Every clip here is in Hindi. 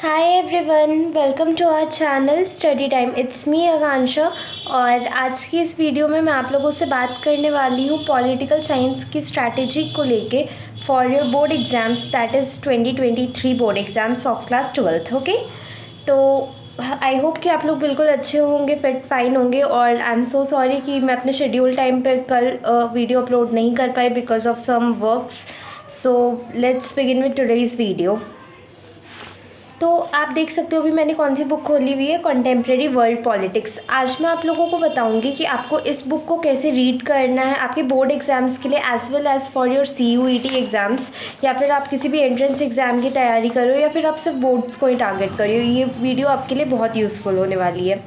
Hi everyone, welcome to our channel study time. It's me Akanksha. और आज की इस वीडियो में मैं आप लोगों से बात करने वाली हूँ पॉलिटिकल साइंस की स्ट्रैटेजी को लेके for your board exams, that is 2023 board exams of class 12th। Okay, तो आई होप कि आप लोग बिल्कुल अच्छे होंगे, फिट फाइन होंगे। और आई एम सो सॉरी कि मैं अपने शेड्यूल टाइम पे कल वीडियो अपलोड नहीं कर पाई because of some works. So let's begin with today's video. तो आप देख सकते हो अभी मैंने कौन सी बुक खोली हुई है, कॉन्टेम्प्रेरी वर्ल्ड पॉलिटिक्स। आज मैं आप लोगों को बताऊंगी कि आपको इस बुक को कैसे रीड करना है आपके बोर्ड एग्जाम्स के लिए, as well as for your CUET exams, या फिर आप किसी भी एंट्रेंस एग्ज़ाम की तैयारी करो या फिर आप सिर्फ बोर्ड्स को ही टारगेट करो। ये वीडियो आपके लिए बहुत यूज़फुल होने वाली है।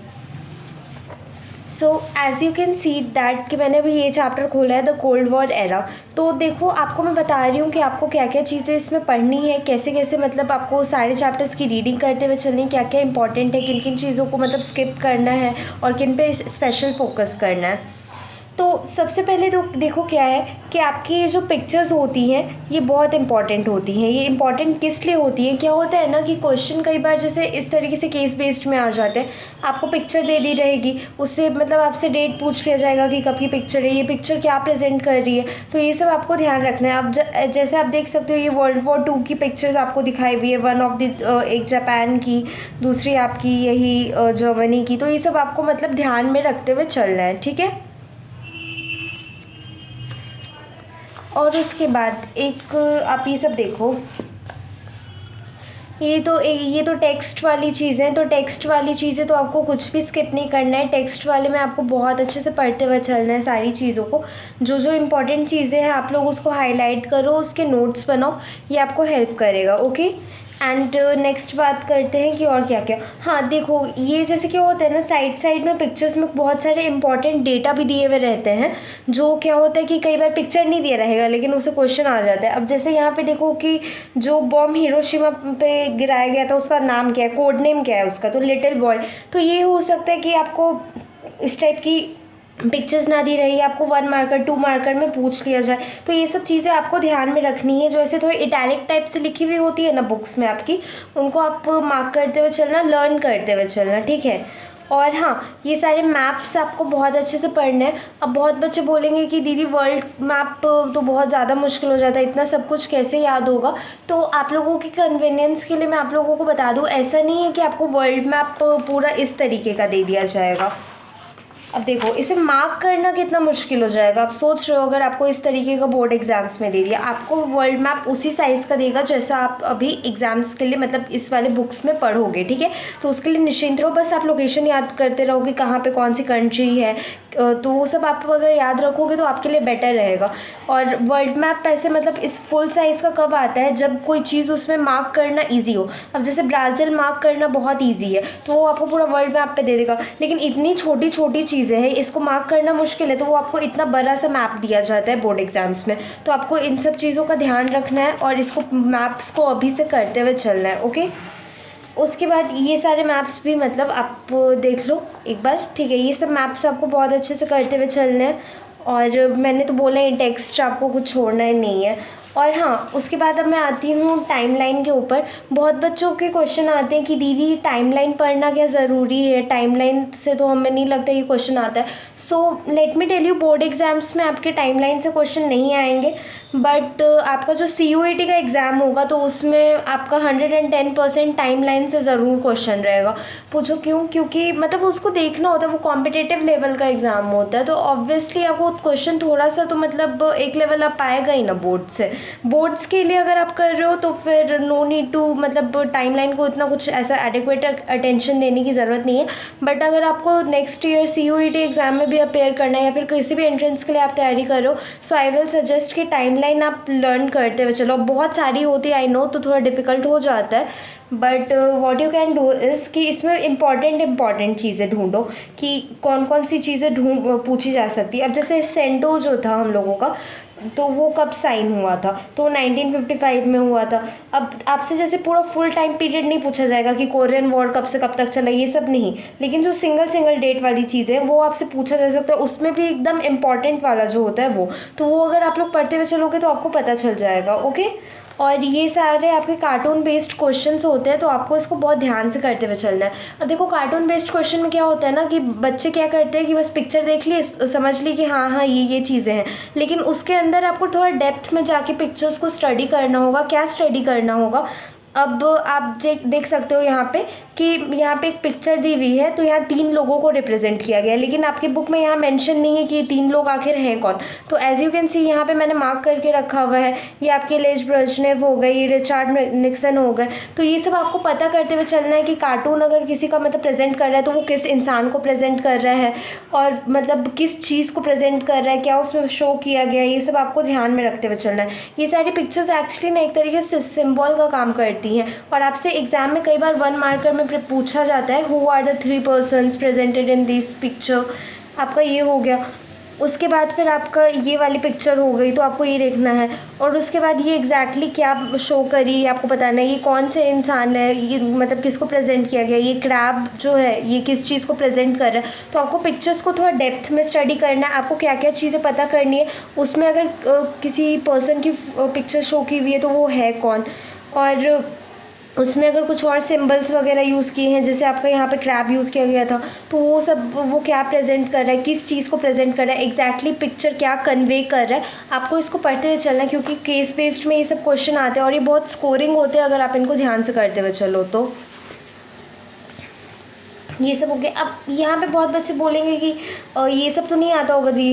So as you can see that कि मैंने अभी ये चैप्टर खोला है, द कोल्ड वॉर एरा। तो देखो, आपको मैं बता रही हूँ कि आपको क्या क्या चीज़ें इसमें पढ़नी है, कैसे कैसे मतलब आपको सारे चैप्टर्स की रीडिंग करते हुए चलनी है, क्या क्या इंपॉर्टेंट है, किन किन चीज़ों को मतलब स्किप करना है और किन पे स्पेशल फोकस करना है। तो सबसे पहले तो देखो क्या है कि आपकी ये जो पिक्चर्स होती हैं ये बहुत इंपॉर्टेंट होती हैं। ये इंपॉर्टेंट किस लिए होती हैं, क्या होता है ना कि क्वेश्चन कई बार जैसे इस तरीके से केस बेस्ड में आ जाते हैं। आपको पिक्चर दे दी रहेगी, उससे मतलब आपसे डेट पूछ लिया जाएगा कि कब की पिक्चर है, ये पिक्चर क्या प्रेजेंट कर रही है। तो ये सब आपको ध्यान रखना है। अब जैसे आप देख सकते हो ये वर्ल्ड वॉर 2 की पिक्चर्स आपको दिखाई हुई है, वन ऑफ द एक जापान की, दूसरी आपकी यही जर्मनी की। तो ये सब आपको मतलब ध्यान में रखते हुए चलना है, ठीक है। और उसके बाद एक आप ये सब देखो, ये तो टेक्स्ट वाली चीज़ें हैं। तो टेक्स्ट वाली चीज़ें तो आपको कुछ भी स्किप नहीं करना है। टेक्स्ट वाले में आपको बहुत अच्छे से पढ़ते हुए चलना है सारी चीज़ों को। जो जो इम्पोर्टेंट चीज़ें हैं आप लोग उसको हाईलाइट करो, उसके नोट्स बनाओ, ये आपको हेल्प करेगा। ओके, एंड नेक्स्ट बात करते हैं कि और क्या क्या। हाँ देखो, ये जैसे क्या होता है ना, साइड में पिक्चर्स में बहुत सारे इंपॉर्टेंट डेटा भी दिए हुए रहते हैं। जो क्या होता है कि कई बार पिक्चर नहीं दिया रहेगा लेकिन उसे क्वेश्चन आ जाता है। अब जैसे यहाँ पे देखो कि जो बॉम्ब हिरोशिमा पे गिराया गया था उसका नाम क्या है, कोड नेम क्या है उसका, तो लिटिल बॉय। तो ये हो सकता है कि आपको इस टाइप की पिक्चर्स ना दी रही, आपको 1 मार्कर 2 मार्कर में पूछ लिया जाए। तो ये सब चीज़ें आपको ध्यान में रखनी है। जो ऐसे थोड़ी इटैलिक टाइप से लिखी हुई होती है ना बुक्स में आपकी, उनको आप मार्क करते हुए चलना, लर्न करते हुए चलना, ठीक है। और हाँ, ये सारे मैप्स आपको बहुत अच्छे से पढ़ने हैं। अब बहुत बच्चे बोलेंगे कि दीदी वर्ल्ड मैप तो बहुत ज़्यादा मुश्किल हो जाता है, इतना सब कुछ कैसे याद होगा। तो आप लोगों की कन्वीनियंस के लिए मैं आप लोगों को बता दूँ, ऐसा नहीं है कि आपको वर्ल्ड मैप पूरा इस तरीके का दे दिया जाएगा। अब देखो, इसे मार्क करना कितना मुश्किल हो जाएगा। आप सोच रहे हो अगर आपको इस तरीके का बोर्ड एग्जाम्स में दे दिया, आपको वर्ल्ड मैप उसी साइज़ का देगा जैसा आप अभी एग्जाम्स के लिए मतलब इस वाले बुक्स में पढ़ोगे, ठीक है। तो उसके लिए निश्चिंत रहो, बस आप लोकेशन याद करते रहोगे कहाँ पे कौन सी कंट्री है। तो वो सब आप अगर याद रखोगे तो आपके लिए बेटर रहेगा। और वर्ल्ड मैप ऐसे मतलब इस फुल साइज़ का कब आता है, जब कोई चीज़ उसमें मार्क करना ईजी हो। अब जैसे ब्राज़ील मार्क करना बहुत ईजी है तो वो आपको पूरा वर्ल्ड मैप पे दे देगा। लेकिन इतनी छोटी छोटी चीज़ें हैं, इसको मार्क करना मुश्किल है, तो वो आपको इतना बड़ा सा मैप दिया जाता है बोर्ड एग्जाम्स में। तो आपको इन सब चीज़ों का ध्यान रखना है और इसको मैप्स को अभी से करते हुए चलना है। ओके, उसके बाद ये सारे मैप्स भी मतलब आप देख लो एक बार, ठीक है। ये सब मैप्स आपको बहुत अच्छे से करते हुए चलने हैं। और मैंने तो बोला ही, टेक्स्ट आपको कुछ छोड़ना ही नहीं है। और हाँ, उसके बाद अब मैं आती हूँ टाइमलाइन के ऊपर। बहुत बच्चों के क्वेश्चन आते हैं कि दीदी टाइमलाइन पढ़ना क्या ज़रूरी है, टाइमलाइन से तो हमें नहीं लगता ये क्वेश्चन आता है। So let me tell you, board exams में आपके टाइमलाइन से क्वेश्चन नहीं आएंगे, बट आपका जो CUET का एग्ज़ाम होगा तो उसमें आपका 110% टाइमलाइन से ज़रूर क्वेश्चन रहेगा। पूछो क्यों? क्योंकि मतलब उसको देखना होता है, वो कॉम्पिटिटिव लेवल का एग्ज़ाम होता है। तो ऑब्वियसली आपको क्वेश्चन थोड़ा सा तो मतलब एक लेवल आप पाएगा ही ना बोर्ड से। बोर्ड्स के लिए अगर आप कर रहे हो तो फिर नो नीड टू मतलब टाइमलाइन को इतना कुछ ऐसा एडिक्वेट अटेंशन देने की ज़रूरत नहीं है। बट अगर आपको नेक्स्ट ईयर CUET एग्ज़ाम में भी अपेयर करना है या फिर किसी भी एंट्रेंस के लिए आप तैयारी कर रहे हो, सो आई विल सजेस्ट कि टाइमलाइन आप लर्न करते हुए चलो। बहुत सारी होती है आई नो, तो थोड़ा डिफ़िकल्ट हो जाता है, but what you can do is कि इसमें इंपॉर्टेंट चीज़ें ढूंढो कि कौन कौन सी चीज़ें पूछी जा सकती है। अब जैसे सेंटो जो था हम लोगों का, तो वो कब साइन हुआ था, तो 1955 में हुआ था। अब आपसे जैसे पूरा फुल टाइम पीरियड नहीं पूछा जाएगा कि कोरियन वॉर कब से कब तक चला, ये सब नहीं। लेकिन जो सिंगल डेट वाली चीज़ें वो आपसे पूछा जा सकता है, उसमें भी एकदम इम्पॉर्टेंट वाला जो होता है वो। तो वो अगर आप लोग पढ़ते हुए चलोगे तो आपको पता चल जाएगा। ओके, और ये सारे आपके कार्टून बेस्ड क्वेश्चंस होते हैं, तो आपको इसको बहुत ध्यान से करते हुए चलना है। और देखो कार्टून बेस्ड क्वेश्चन में क्या होता है ना कि बच्चे क्या करते हैं कि बस पिक्चर देख ली, समझ ली कि हाँ हाँ ये चीज़ें हैं, लेकिन उसके अंदर आपको थोड़ा डेप्थ में जाके पिक्चर्स को स्टडी करना होगा। क्या स्टडी करना होगा, अब आप देख सकते हो यहाँ पे कि यहाँ पे एक पिक्चर दी हुई है, तो यहाँ 3 लोगों को रिप्रेजेंट किया गया है, लेकिन आपकी बुक में यहाँ मेंशन नहीं है कि ये 3 लोग आखिर हैं कौन। तो एज यू कैन सी यहाँ पे मैंने मार्क करके रखा हुआ है, ये आपके लेज ब्रेजनेव हो गए, ये रिचर्ड निक्सन हो गए। तो ये सब आपको पता करते हुए चलना है कि कार्टून अगर किसी का मतलब प्रेजेंट कर रहा है तो वो किस इंसान को प्रेजेंट कर रहा है, और मतलब किस चीज़ को प्रेजेंट कर रहा है, क्या उसमें शो किया गया है, ये सब आपको ध्यान में रखते हुए चलना है। ये सारी पिक्चर्स एक्चुअली ना एक तरीके से सिम्बॉल का काम करती हैं, और आपसे एग्जाम में कई बार 1 मार्कर में पूछा जाता है who are the 3 persons presented in this picture. आपका ये हो गया, उसके बाद फिर आपका ये वाली पिक्चर हो गई, तो आपको ये देखना है, और उसके बाद ये एग्जैक्टली क्या शो करी आपको बताना है, ये कौन से इंसान है, ये मतलब किसको प्रेजेंट किया गया, ये क्रैब जो है ये किस चीज़ को प्रेजेंट कर रहा है। तो आपको पिक्चर्स को थोड़ा डेप्थ में स्टडी करना है, आपको क्या क्या चीज़ें पता करनी है, उसमें अगर किसी पर्सन की पिक्चर शो की हुई है तो वो है कौन, और उसमें अगर कुछ और सिंबल्स वगैरह यूज़ किए हैं, जैसे आपका यहाँ पे क्रैब यूज़ किया गया था, तो वो सब वो क्या प्रेजेंट कर रहा है, किस चीज़ को प्रेजेंट कर रहा है, एग्जैक्टली पिक्चर क्या कन्वे कर रहा है, आपको इसको पढ़ते हुए चलना है, क्योंकि केस बेस्ड में ये सब क्वेश्चन आते हैं और ये बहुत स्कोरिंग होते हैं अगर आप इनको ध्यान से करते हुए चलो तो। ये सब हो गया। अब यहाँ पे बहुत बच्चे बोलेंगे कि ये सब तो नहीं आता होगा दी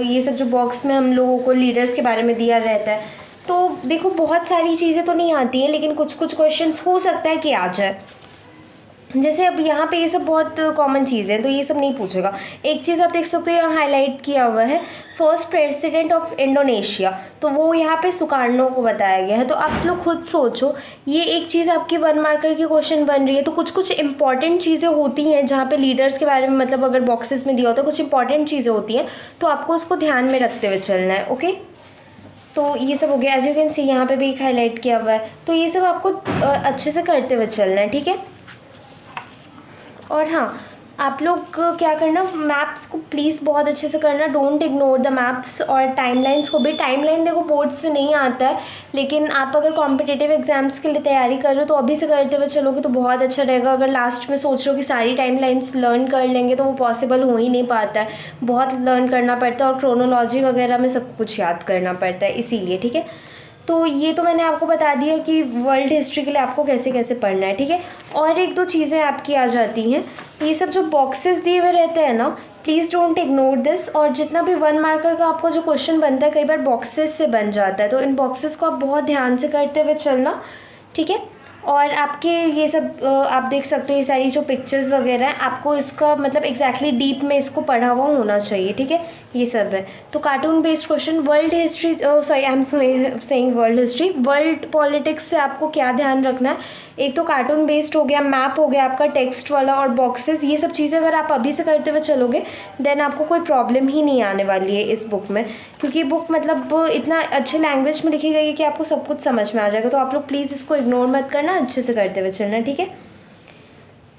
ये सब जो बॉक्स में हम लोगों को लीडर्स के बारे में दिया रहता है। तो देखो बहुत सारी चीज़ें तो नहीं आती हैं, लेकिन कुछ कुछ क्वेश्चंस हो सकता है कि आ जाए। जैसे अब यहाँ पे ये सब बहुत कॉमन चीज़ें हैं, तो ये सब नहीं पूछेगा। एक चीज़ आप देख सकते हो यहाँ हाईलाइट किया हुआ है, फर्स्ट प्रेसिडेंट ऑफ इंडोनेशिया, तो वो यहाँ पे सुकार्नो को बताया गया है। तो आप लोग खुद सोचो, ये एक चीज़ आपकी 1 मार्कर की क्वेश्चन बन रही है, तो कुछ कुछ इंपॉर्टेंट चीज़ें होती हैं जहाँ पे लीडर्स के बारे में मतलब अगर बॉक्सेस में दिया होता है कुछ इंपॉर्टेंट चीज़ें होती हैं, तो आपको उसको ध्यान में रखते हुए चलना है। ओके, तो ये सब हो गया। एज यू कैन सी यहाँ पे भी एक हाईलाइट किया हुआ है, तो ये सब आपको अच्छे से करते हुए चलना है, ठीक है। और हाँ, आप लोग क्या करना, मैप्स को प्लीज़ बहुत अच्छे से करना, डोंट इग्नोर द मैप्स, और टाइमलाइंस को भी। टाइमलाइन देखो बोर्ड्स में नहीं आता है, लेकिन आप अगर कॉम्पिटिटिव एग्जाम्स के लिए तैयारी कर रहे हो तो अभी से करते हुए चलोगे तो बहुत अच्छा रहेगा। अगर लास्ट में सोच रहे हो कि सारी टाइमलाइंस लर्न कर लेंगे तो वो पॉसिबल हो ही नहीं पाता है, बहुत लर्न करना पड़ता है, और क्रोनोलॉजी वगैरह में सब कुछ याद करना पड़ता है, इसीलिए ठीक है। तो ये तो मैंने आपको बता दिया कि वर्ल्ड हिस्ट्री के लिए आपको कैसे कैसे पढ़ना है, ठीक है। और 1-2 चीज़ें आपकी आ जाती हैं, ये सब जो बॉक्सेस दिए हुए रहते हैं ना, प्लीज़ डोंट इग्नोर दिस। और जितना भी 1 मार्कर का आपको जो क्वेश्चन बनता है कई बार बॉक्सेस से बन जाता है, तो इन बॉक्सेस को आप बहुत ध्यान से करते हुए चलना, ठीक है। और आपके ये सब आप देख सकते हो, ये सारी जो पिक्चर्स वगैरह हैं, आपको इसका मतलब एग्जैक्टली डीप में इसको पढ़ा हुआ होना चाहिए, ठीक है। ये सब है। तो cartoon based question, world history, sorry I am saying world history, world politics से आपको क्या ध्यान रखना है, एक तो कार्टून बेस्ड हो गया, मैप हो गया आपका टेक्स्ट वाला, और बॉक्सेस, ये सब चीज़ें अगर आप अभी से करते हुए चलोगे देन आपको कोई प्रॉब्लम ही नहीं आने वाली है इस बुक में, क्योंकि बुक मतलब इतना अच्छे लैंग्वेज में लिखी गई है कि आपको सब कुछ समझ में आ जाएगा। तो आप लोग प्लीज़ इसको इग्नोर मत करना, अच्छे से करते हुए चलना, ठीक है।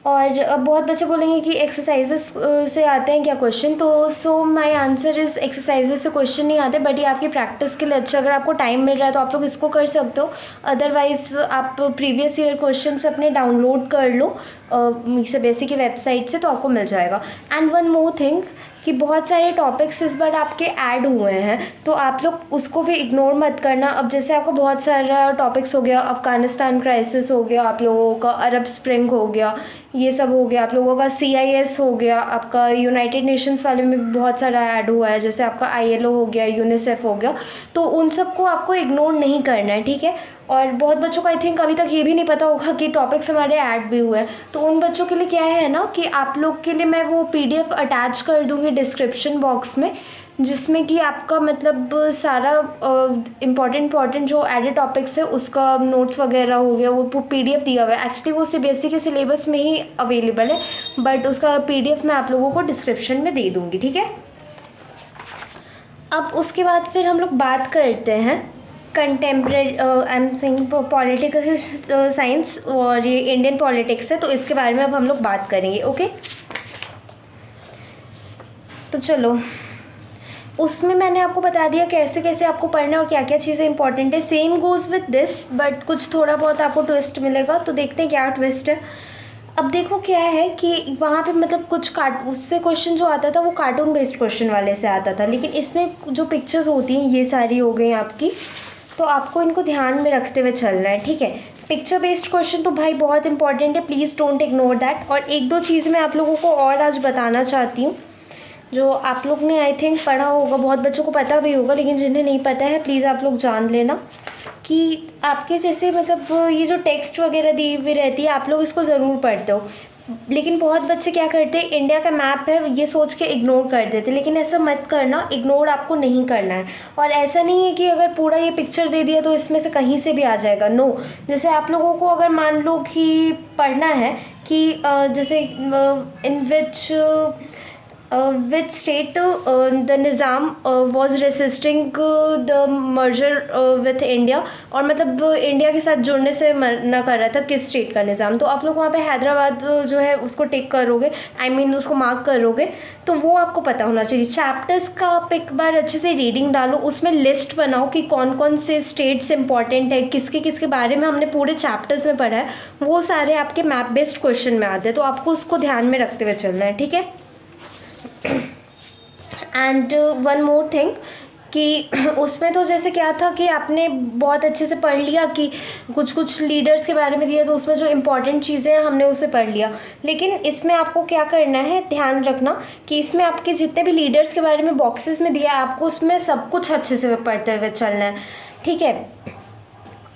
और अब बहुत बच्चे बोलेंगे कि एक्सरसाइजेस से आते हैं क्या क्वेश्चन, तो so my answer is exercises से क्वेश्चन नहीं आते, बट ये आपकी प्रैक्टिस के लिए अच्छा, अगर आपको टाइम मिल रहा है तो आप लोग इसको कर सकते हो। अदरवाइज़ आप प्रीवियस ईयर क्वेश्चंस अपने डाउनलोड कर लो CBSE की वेबसाइट से, तो आपको मिल जाएगा। एंड वन मोर थिंग कि बहुत सारे टॉपिक्स इस बार आपके ऐड हुए हैं, तो आप लोग उसको भी इग्नोर मत करना। अब जैसे आपको बहुत सारा टॉपिक्स हो गया, अफ़गानिस्तान क्राइसिस हो गया, आप लोगों का अरब स्प्रिंग हो गया, ये सब हो गया, आप लोगों का CIS हो गया, आपका यूनाइटेड नेशंस वाले में भी बहुत सारा ऐड हुआ है, जैसे आपका ILO हो गया, UNICEF हो गया, तो उन सबको आपको इग्नोर नहीं करना है, ठीक है। और बहुत बच्चों को आई थिंक अभी तक ये भी नहीं पता होगा कि टॉपिक्स हमारे ऐड भी हुए हैं, तो उन बच्चों के लिए क्या है ना कि आप लोग के लिए मैं वो PDF अटैच कर दूँगी डिस्क्रिप्शन बॉक्स में, जिसमें कि आपका मतलब सारा इम्पॉर्टेंट जो एडेड टॉपिक्स है उसका नोट्स वगैरह हो गया, वो PDF दिया हुआ है। एक्चुअली वो CBSE के सिलेबस में ही अवेलेबल है, बट उसका PDF मैं आप लोगों को डिस्क्रिप्शन में दे दूँगी, ठीक है। अब उसके बाद फिर हम लोग बात करते हैं contemporary I am saying political science, और ये इंडियन पॉलिटिक्स है, तो इसके बारे में अब हम लोग बात करेंगे। ओके, तो चलो उसमें मैंने आपको बता दिया कैसे कैसे आपको पढ़ना है और क्या क्या चीज़ें इंपॉर्टेंट है। Same goes with this, but कुछ थोड़ा बहुत आपको ट्विस्ट मिलेगा, तो देखते हैं क्या ट्विस्ट है। अब देखो क्या है कि वहाँ पे मतलब कुछ उससे क्वेश्चन जो आता था वो कार्टून बेस्ड क्वेश्चन वाले से आता था, लेकिन इसमें जो पिक्चर्स होती हैं ये सारी हो गई आपकी, तो आपको इनको ध्यान में रखते हुए चलना है, ठीक है। पिक्चर बेस्ड क्वेश्चन तो भाई बहुत इंपॉर्टेंट है, प्लीज़ डोंट इग्नोर दैट। और एक दो चीज़ मैं आप लोगों को और आज बताना चाहती हूँ जो आप लोग ने आई थिंक पढ़ा होगा, बहुत बच्चों को पता भी होगा, लेकिन जिन्हें नहीं पता है प्लीज़ आप लोग जान लेना कि आपके जैसे मतलब ये जो टेक्स्ट वगैरह दी हुई रहती है आप लोग इसको ज़रूर पढ़ते हो, लेकिन बहुत बच्चे क्या करते हैं, इंडिया का मैप है ये सोच के इग्नोर कर देते, लेकिन ऐसा मत करना, इग्नोर आपको नहीं करना है। और ऐसा नहीं है कि अगर पूरा ये पिक्चर दे दिया तो इसमें से कहीं से भी आ जाएगा, नो। जैसे आप लोगों को अगर मान लो कि पढ़ना है कि जैसे इन which state the Nizam was resisting the merger with India, और मतलब इंडिया के साथ जुड़ने से मना कर रहा था, किस स्टेट का निज़ाम। तो आप लोग वहाँ पे हैदराबाद जो है उसको टिक करोगे, आई मीन उसको मार्क करोगे, तो वो आपको पता होना चाहिए। चैप्टर्स का आप एक बार अच्छे से रीडिंग डालो, उसमें लिस्ट बनाओ कि कौन कौन से स्टेट्स इंपॉर्टेंट है, किसके किसके बारे में हमने पूरे चैप्टर्स में पढ़ा है, वो सारे आपके मैप बेस्ड क्वेश्चन में आते हैं, तो आपको उसको ध्यान में रखते हुए चलना है, ठीक है। एंड वन मोर थिंग कि उसमें तो जैसे क्या था कि आपने बहुत अच्छे से पढ़ लिया कि कुछ कुछ लीडर्स के बारे में दिया, तो उसमें जो इम्पोर्टेंट चीज़ें हैं हमने उसे पढ़ लिया, लेकिन इसमें आपको क्या करना है, ध्यान रखना कि इसमें आपके जितने भी लीडर्स के बारे में बॉक्सेस में दिया है आपको उसमें सब कुछ अच्छे से पढ़ते हुए चलना है, ठीक है।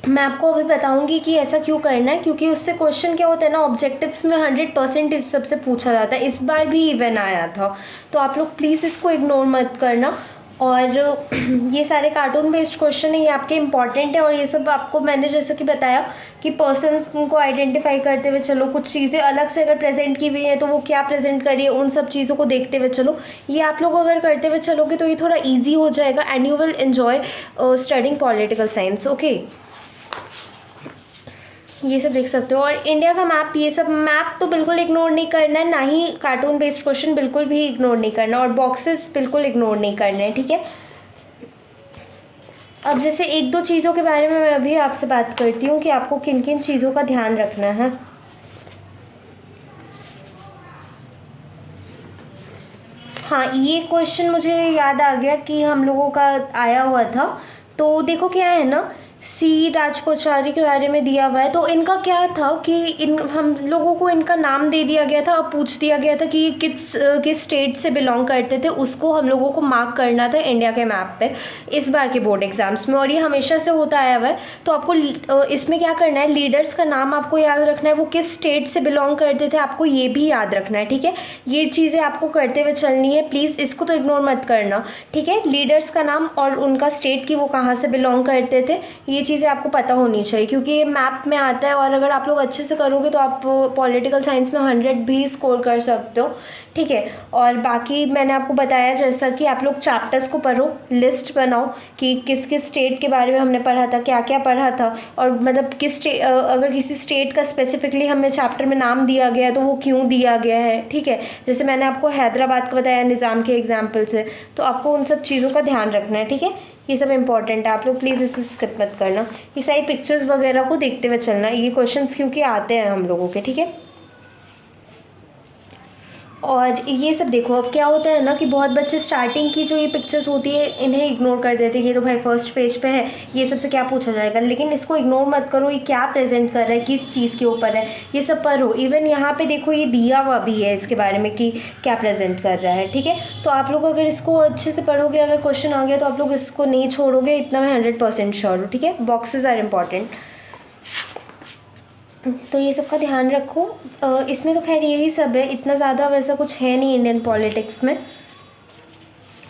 मैं आपको अभी बताऊंगी कि ऐसा क्यों करना है, क्योंकि उससे क्वेश्चन क्या होता है ना, ऑब्जेक्टिव्स में 100% इस सबसे पूछा जाता है, इस बार भी इवन आया था, तो आप लोग प्लीज़ इसको इग्नोर मत करना। और ये सारे कार्टून बेस्ड क्वेश्चन है, ये आपके इंपॉर्टेंट है, और ये सब आपको मैंने जैसे कि बताया कि पर्सन्स को आइडेंटिफाई करते हुए चलो, कुछ चीज़ें अलग से अगर प्रेजेंट की हुई हैं तो वो क्या प्रेजेंट करिए, उन सब चीज़ों को देखते हुए चलो। ये आप लोग अगर करते हुए चलोगे तो ये थोड़ा ईजी हो जाएगा and you will enjoy studying political science, okay. ये सब देख सकते हो। और इंडिया का मैप, ये सब मैप तो बिल्कुल इग्नोर नहीं करना है, ना ही कार्टून बेस्ड क्वेश्चन बिल्कुल भी इग्नोर नहीं करना, और बॉक्सेस बिल्कुल इग्नोर नहीं करने हैं, ठीक है। अब जैसे एक दो चीज़ों के बारे में मैं अभी आपसे बात करती हूँ कि आपको किन किन चीज़ों का ध्यान रखना है। हाँ, ये क्वेश्चन मुझे याद आ गया कि हम लोगों का आया हुआ था, तो देखो क्या है ना, सी राजकोचारी के बारे में दिया हुआ है, तो इनका क्या था कि हम लोगों को इनका नाम दे दिया गया था, अब पूछ दिया गया था कि किस स्टेट से बिलोंग करते थे, उसको हम लोगों को मार्क करना था इंडिया के मैप पे इस बार के बोर्ड एग्जाम्स में, और ये हमेशा से होता आया हुआ है। तो आपको इसमें क्या करना है, लीडर्स का नाम आपको याद रखना है, वो किस स्टेट से बिलोंग करते थे आपको ये भी याद रखना है, ठीक है। ये चीज़ें आपको करते हुए चलनी है, प्लीज़ इसको तो इग्नोर मत करना, ठीक है। लीडर्स का नाम और उनका स्टेट की वो कहाँ से बिलोंग करते थे, ये चीज़ें आपको पता होनी चाहिए, क्योंकि ये मैप में आता है, और अगर आप लोग अच्छे से करोगे तो आप पॉलिटिकल साइंस में 100 भी स्कोर कर सकते हो, ठीक है। और बाकी मैंने आपको बताया जैसा कि आप लोग चैप्टर्स को पढ़ो, लिस्ट बनाओ कि किस किस स्टेट के बारे में हमने पढ़ा था, क्या क्या पढ़ा था, और मतलब अगर किसी स्टेट का स्पेसिफिकली हमें चैप्टर में नाम दिया गया है तो वो क्यों दिया गया है, ठीक है। जैसे मैंने आपको हैदराबाद का बताया निज़ाम के एग्जाम्पल से, तो आपको उन सब चीज़ों का ध्यान रखना है, ठीक है। ये सब इंपॉर्टेंट है, आप लोग प्लीज़ इसे स्किप मत करना, ये सारी पिक्चर्स वगैरह को देखते हुए चलना, ये क्वेश्चंस क्योंकि आते हैं हम लोगों के, ठीक है। और ये सब देखो, अब क्या होता है ना कि बहुत बच्चे स्टार्टिंग की जो ये पिक्चर्स होती है इन्हें इग्नोर कर देते हैं, ये तो भाई फर्स्ट पेज पे है, ये सबसे क्या पूछा जाएगा, लेकिन इसको इग्नोर मत करो, ये क्या प्रेजेंट कर रहा है, किस चीज़ के ऊपर है, ये सब पढ़ो। इवन यहाँ पे देखो ये दिया हुआ भी है इसके बारे में कि क्या प्रेजेंट कर रहा है, ठीक है। तो आप लोग अगर इसको अच्छे से पढ़ोगे, अगर क्वेश्चन आ गया तो आप लोग इसको नहीं छोड़ोगे, इतना मैं 100% श्योर हूँ, ठीक है। बॉक्सेस आर इम्पॉर्टेंट, तो ये सब का ध्यान रखो। इसमें तो खैर यही सब है, इतना ज़्यादा वैसा कुछ है नहीं इंडियन पॉलिटिक्स में,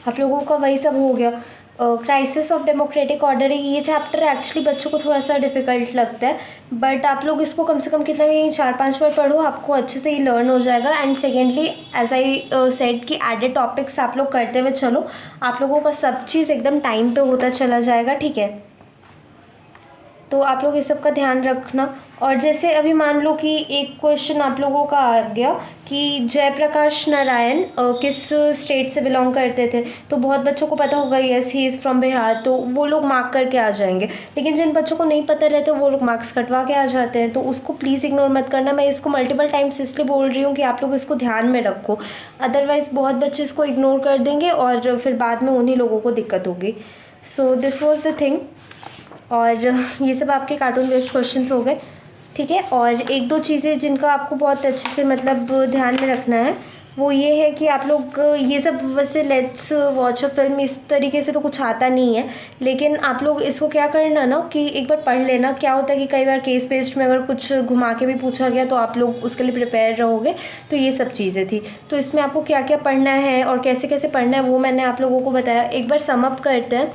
आप लोगों का वही सब हो गया। क्राइसिस ऑफ डेमोक्रेटिक ऑर्डर है, ये चैप्टर एक्चुअली बच्चों को थोड़ा सा डिफ़िकल्ट लगता है, बट आप लोग इसको कम से कम कितना भी 4-5 बार पढ़ो, आपको अच्छे से ये लर्न हो जाएगा। And secondly as I said कि एडेड टॉपिक्स आप लोग करते हुए चलो, आप लोगों का सब चीज़ एकदम टाइम पे होता चला जाएगा, ठीक है। तो आप लोग इस सब का ध्यान रखना। और जैसे अभी मान लो कि एक क्वेश्चन आप लोगों का आ गया कि जयप्रकाश नारायण किस स्टेट से बिलोंग करते थे, तो बहुत बच्चों को पता होगा yes he is from Bihar, तो वो लोग मार्क करके आ जाएंगे। लेकिन जिन बच्चों को नहीं पता रहता वो लोग मार्क्स कटवा के आ जाते हैं, तो उसको प्लीज़ इग्नोर मत करना। मैं इसको मल्टीपल टाइम्स इसलिए बोल रही हूँ कि आप लोग इसको ध्यान में रखो, अदरवाइज़ बहुत बच्चे इसको इग्नोर कर देंगे और फिर बाद में उन्हीं लोगों को दिक्कत होगी। सो दिस वॉज द थिंग। और ये सब आपके कार्टून बेस्ड क्वेश्चंस हो गए, ठीक है। और एक दो चीज़ें जिनका आपको बहुत अच्छे से मतलब ध्यान में रखना है वो ये है कि आप लोग ये सब वैसे लेट्स वॉच अ फिल्म इस तरीके से तो कुछ आता नहीं है, लेकिन आप लोग इसको क्या करना ना कि एक बार पढ़ लेना। क्या होता है कि कई बार केस बेस्ड में अगर कुछ घुमा के भी पूछा गया तो आप लोग उसके लिए प्रिपेयर रहोगे। तो ये सब चीज़ें थी। तो इसमें आपको क्या क्या पढ़ना है और कैसे कैसे पढ़ना है वो मैंने आप लोगों को बताया। एक बार सम अप करते हैं।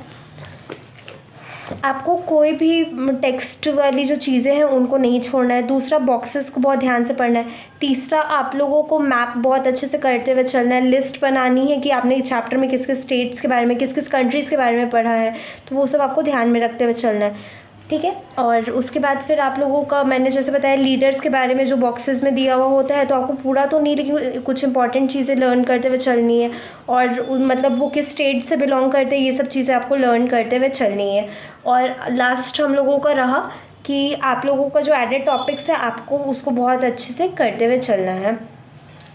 आपको कोई भी टेक्स्ट वाली जो चीज़ें हैं उनको नहीं छोड़ना है। दूसरा, बॉक्सेस को बहुत ध्यान से पढ़ना है। तीसरा, आप लोगों को मैप बहुत अच्छे से करते हुए चलना है। लिस्ट बनानी है कि आपने इस चैप्टर में किस किस स्टेट्स के बारे में, किस किस कंट्रीज़ के बारे में पढ़ा है, तो वो सब आपको ध्यान में रखते हुए चलना है, ठीक है। और उसके बाद फिर आप लोगों का मैंने जैसे बताया लीडर्स के बारे में जो बॉक्सेस में दिया हुआ होता है, तो आपको पूरा तो नहीं लेकिन कुछ इंपॉर्टेंट चीज़ें लर्न करते हुए चलनी है। और मतलब वो किस स्टेट से बिलोंग करते हैं ये सब चीज़ें आपको लर्न करते हुए चलनी है। और लास्ट हम लोगों का रहा कि आप लोगों का जो एडेड टॉपिक्स है आपको उसको बहुत अच्छे से करते हुए चलना है।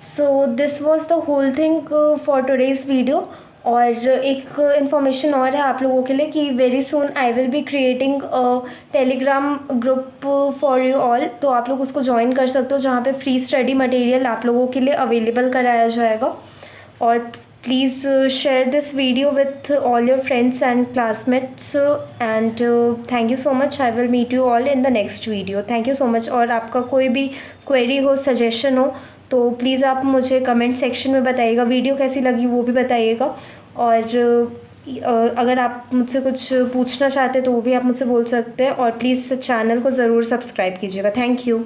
So this was the whole thing for today's video. और एक इन्फॉर्मेशन और है आप लोगों के लिए कि very soon I will be creating Telegram group for you all, तो आप लोग उसको ज्वाइन कर सकते हो जहाँ पे फ्री स्टडी मटेरियल आप लोगों के लिए अवेलेबल कराया जाएगा। और please share this video with all your friends and classmates and thank you so much. I will meet you all in the next video. Thank you so much. और आपका कोई भी क्वेरी हो, सजेशन हो तो प्लीज़ आप मुझे कमेंट सेक्शन में बताइएगा। वीडियो कैसी लगी वो भी बताइएगा। और अगर आप मुझसे कुछ पूछना चाहते हैं तो वो भी आप मुझसे बोल सकते हैं। और प्लीज़ चैनल को ज़रूर सब्सक्राइब कीजिएगा। Thank you.